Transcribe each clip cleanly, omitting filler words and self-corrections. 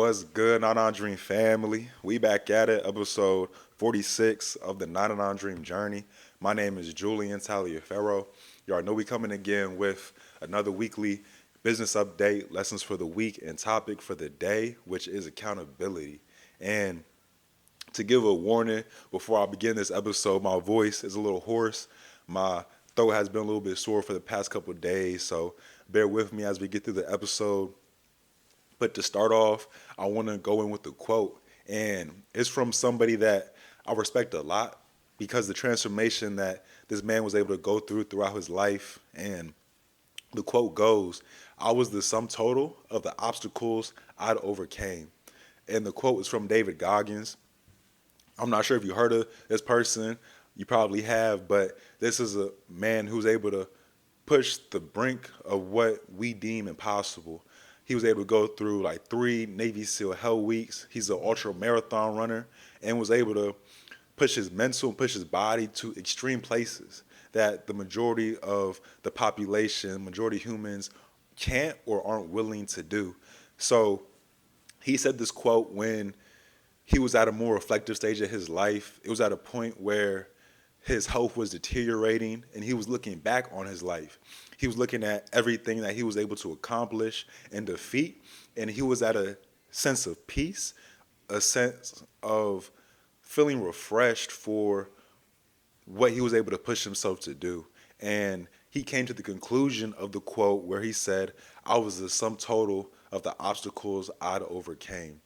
What's good, Not On Dream family? We back at it, episode 46 of the Not On Dream journey. My name is Julian Taliaferro. You already know we coming again with another weekly business update, lessons for the week, and topic for the day, which is accountability. And to give a warning before I begin this episode, my voice is a little hoarse. My throat has been a little bit sore for the past couple of days, so bear with me as we get through the episode. But to start off, I want to go in with a quote, and it's from somebody that I respect a lot because the transformation that this man was able to go throughout his life. And the quote goes, "I was the sum total of the obstacles I'd overcame." And the quote is from David Goggins. I'm not sure if you heard of this person. You probably have, but this is a man who's able to push the brink of what we deem impossible. He was able to go through like 3 Navy SEAL Hell Weeks. He's an ultra marathon runner and was able to push his mental and push his body to extreme places that the majority of the population, majority of humans, can't or aren't willing to do. So he said this quote when he was at a more reflective stage of his life. It was at a point where his health was deteriorating and he was looking back on his life. He was looking at everything that he was able to accomplish and defeat, and he was at a sense of peace, a sense of feeling refreshed for what he was able to push himself to do. And he came to the conclusion of the quote where he said, "I was the sum total of the obstacles I'd overcame."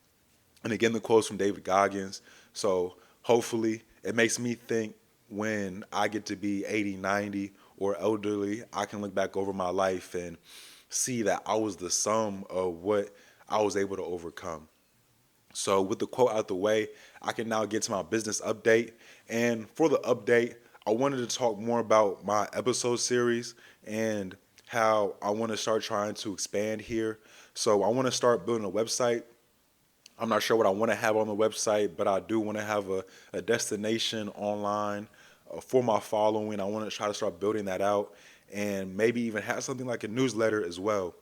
And again, the quote's from David Goggins. So hopefully it makes me think when I get to be 80, 90, or elderly, I can look back over my life and see that I was the sum of what I was able to overcome. So with the quote out the way, I can now get to my business update. And for the update, I wanted to talk more about my episode series and how I want to start trying to expand here. So I want to start building a website. I'm not sure what I want to have on the website, but I do want to have a destination online for my following. I want to try to start building that out and maybe even have something like a newsletter as well.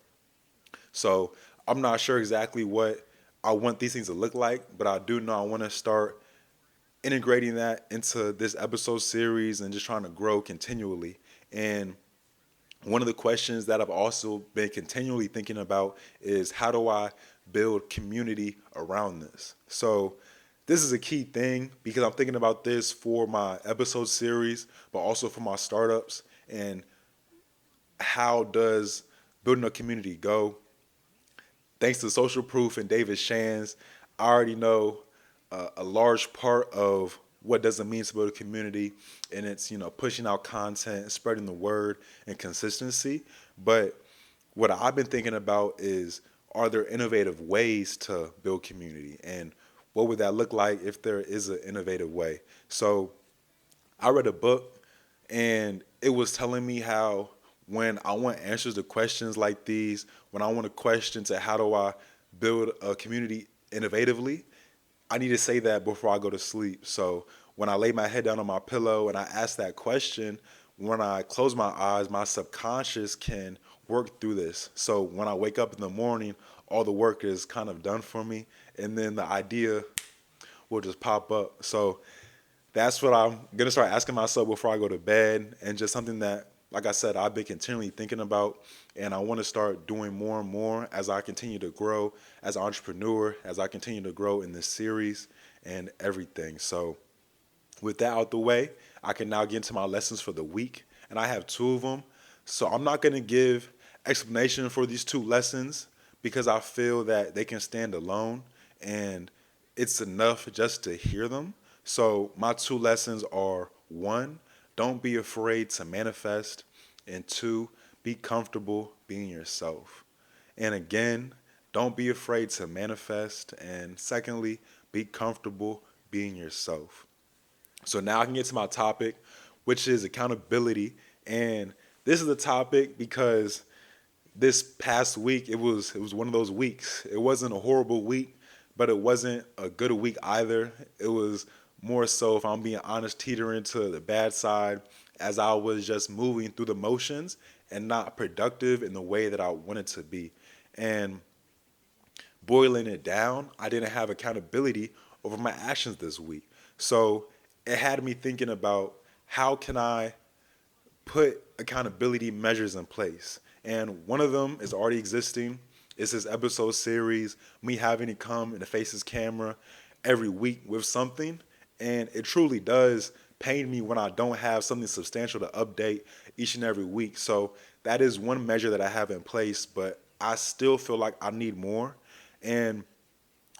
So I'm not sure exactly what I want these things to look like, but I do know I want to start integrating that into this episode series and just trying to grow continually. And one of the questions that I've also been continually thinking about is how do I build community around this? So this is a key thing because I'm thinking about this for my episode series, but also for my startups. And how does building a community go? Thanks to Social Proof and David Shands, I already know a large part of what does it mean to build a community, and it's pushing out content, spreading the word, and consistency. But what I've been thinking about is, are there innovative ways to build community, and what would that look like if there is an innovative way? So I read a book, and it was telling me how when I want answers to questions like these, when I want a question to how do I build a community innovatively, I need to say that before I go to sleep. So when I lay my head down on my pillow and I ask that question, when I close my eyes, my subconscious can work through this. So when I wake up in the morning, all the work is kind of done for me, and then the idea will just pop up. So that's what I'm going to start asking myself before I go to bed, and just something that, like I said, I've been continually thinking about, and I want to start doing more and more as I continue to grow as an entrepreneur, as I continue to grow in this series and everything. So with that out the way, I can now get into my lessons for the week, and I have two of them. So I'm not going to give explanation for these two lessons because I feel that they can stand alone, and it's enough just to hear them. So my two lessons are: one, don't be afraid to manifest, and two, be comfortable being yourself. And again, don't be afraid to manifest, and secondly, be comfortable being yourself. So now I can get to my topic, which is accountability. And this is a topic because this past week it was one of those weeks. It wasn't a horrible week, but it wasn't a good week either. It was more so, if I'm being honest, teetering to the bad side as I was just moving through the motions and not productive in the way that I wanted to be. And boiling it down, I didn't have accountability over my actions this week. So it had me thinking about how can I put accountability measures in place. And one of them is already existing. It's this episode series, me having to come and face this camera every week with something. And it truly does pain me when I don't have something substantial to update each and every week. So that is one measure that I have in place, but I still feel like I need more. And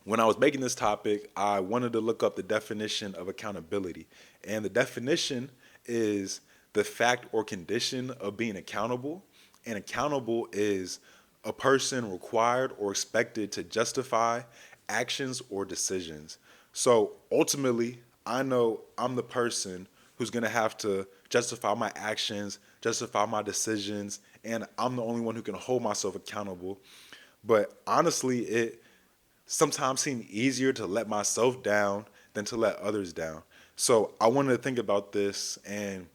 when I was making this topic, I wanted to look up the definition of accountability. And the definition is the fact or condition of being accountable. And accountable is a person required or expected to justify actions or decisions. So ultimately, I know I'm the person who's going to have to justify my actions, justify my decisions, and I'm the only one who can hold myself accountable. But honestly, it sometimes seems easier to let myself down than to let others down. So I wanted to think about this and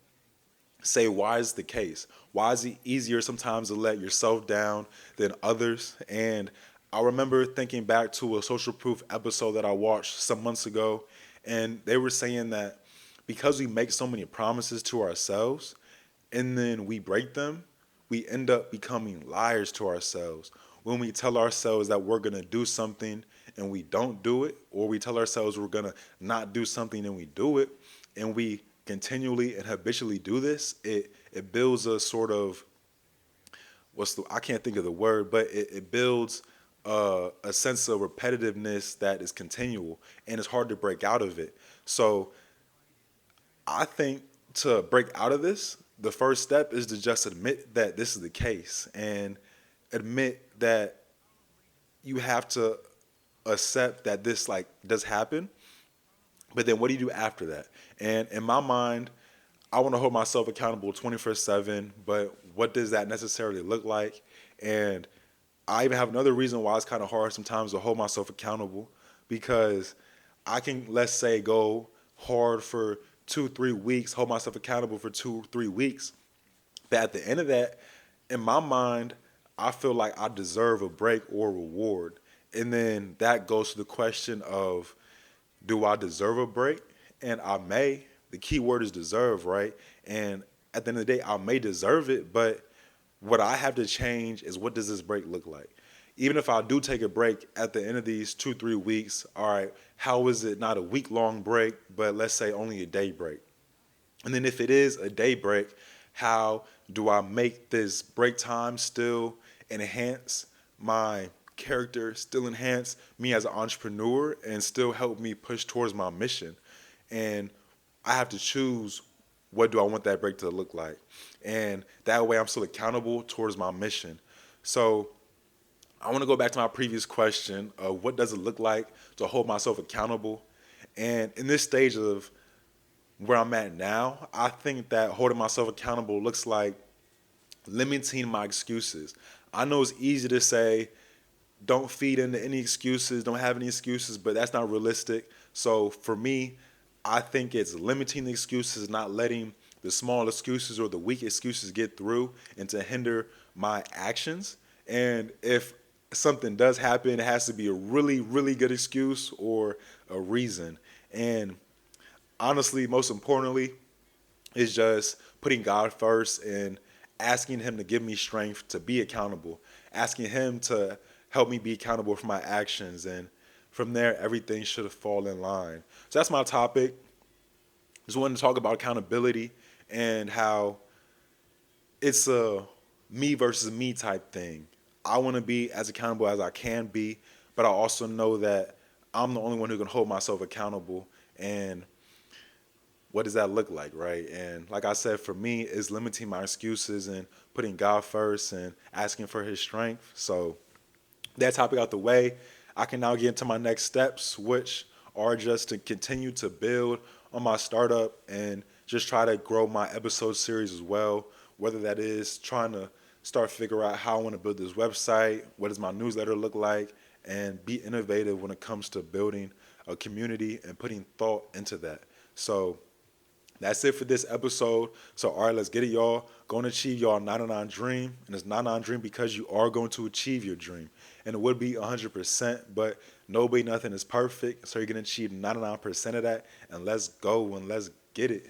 say, why is the case? Why is it easier sometimes to let yourself down than others? And I remember thinking back to a social proof episode that I watched some months ago, and they were saying that because we make so many promises to ourselves and then we break them, we end up becoming liars to ourselves. When we tell ourselves that we're going to do something and we don't do it, or we tell ourselves we're going to not do something and we do it, and we continually and habitually do this, it builds a sort of I can't think of the word, but it builds a sense of repetitiveness that is continual and it's hard to break out of it. So I think to break out of this, the first step is to just admit that this is the case and admit that you have to accept that this like does happen. But then what do you do after that? And in my mind, I want to hold myself accountable 24/7, but what does that necessarily look like? And I even have another reason why it's kind of hard sometimes to hold myself accountable, because I can, let's say, go hard for 2, 3 weeks, hold myself accountable for 2, 3 weeks. But at the end of that, in my mind, I feel like I deserve a break or a reward. And then that goes to the question of, do I deserve a break? And I may. The key word is deserve, right? And at the end of the day, I may deserve it, but what I have to change is, what does this break look like? Even if I do take a break at the end of these 2, 3 weeks, all right, how is it not a week-long break, but let's say only a day break? And then if it is a day break, how do I make this break time still enhance my character, still enhance me as an entrepreneur, and still help me push towards my mission? And I have to choose, what do I want that break to look like? And that way I'm still accountable towards my mission. So I want to go back to my previous question of, what does it look like to hold myself accountable? And in this stage of where I'm at now, I think that holding myself accountable looks like limiting my excuses. I know it's easy to say, don't feed into any excuses, don't have any excuses, but that's not realistic. So for me, I think it's limiting the excuses, not letting the small excuses or the weak excuses get through and to hinder my actions. And if something does happen, it has to be a really, really good excuse or a reason. And honestly, most importantly, is just putting God first and asking Him to give me strength to be accountable, asking Him to help me be accountable for my actions. And from there, everything should fall in line. So that's my topic. Just wanted to talk about accountability and how it's a me versus me type thing. I want to be as accountable as I can be, but I also know that I'm the only one who can hold myself accountable. And what does that look like, right? And like I said, for me, it's limiting my excuses and putting God first and asking for His strength. So that topic out the way, I can now get into my next steps, which are just to continue to build on my startup and just try to grow my episode series as well. Whether that is trying to start figure out how I want to build this website, what does my newsletter look like, and be innovative when it comes to building a community and putting thought into that. So That's it for this episode. So, all right, let's get it, y'all. Go and achieve y'all 99 dream. And it's 99 dream because you are going to achieve your dream. And it would be 100%, but nobody, nothing is perfect. So, you're going to achieve 99% of that. And let's go and let's get it.